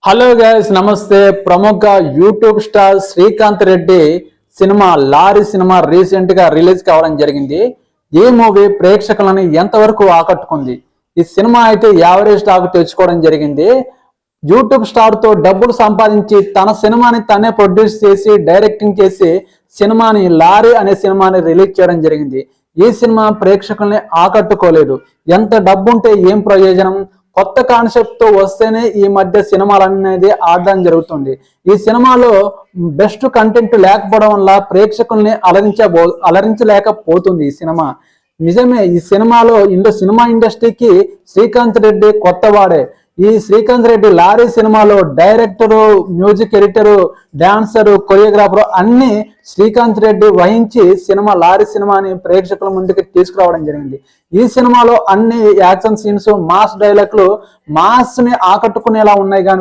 Hello guys, నమస్తే. ప్రముఖ YouTube star Srikanth Reddy cinema lorry cinema recent గా రిలీజ్ కావడం జరిగింది. ఈ మూవీ ప్రేక్షకులని ఎంతవరకు ఆకట్టుకుంది? ఈ సినిమా అయితే యావరేజ్ టాక్ తెచ్చుకోవడం జరిగింది. యూట్యూబ్ స్టార్ తో డబ్బులు సంపాదించి తన సినిమాని తనే ప్రొడ్యూస్ చేసి డైరెక్టింగ్ చేసి సినిమాని లారీ అనే సినిమాని రిలీజ్ చేయడం జరిగింది. ఈ సినిమా ప్రేక్షకుల్ని ఆకట్టుకోలేదు. ఎంత డబ్బు ఉంటే ఏం ప్రయోజనం? కొత్త కాన్సెప్ట్ తో వస్తేనే ఈ మధ్య సినిమాలు అనేది ఆడడం జరుగుతుంది. ఈ సినిమాలో బెస్ట్ కంటెంట్ లేకపోవడం వల్ల ప్రేక్షకుల్ని అలరించలేకపోతుంది ఈ సినిమా. నిజమే, ఈ సినిమాలో సినిమా ఇండస్ట్రీకి శ్రీకాంత్ రెడ్డి కొత్తవాడే. ఈ శ్రీకాంత్ రెడ్డి లారీ సినిమాలో director, music editor, dancer, choreographer అన్ని శ్రీకాంత్ రెడ్డి వహించి లారీ సినిమాని ప్రేక్షకుల ముందుకు తీసుకురావడం జరిగింది. ఈ సినిమాలో అన్ని యాక్షన్ సీన్స్, మాస్ డైలాగ్లు మాస్ ని ఆకట్టుకునేలా ఉన్నాయి. కానీ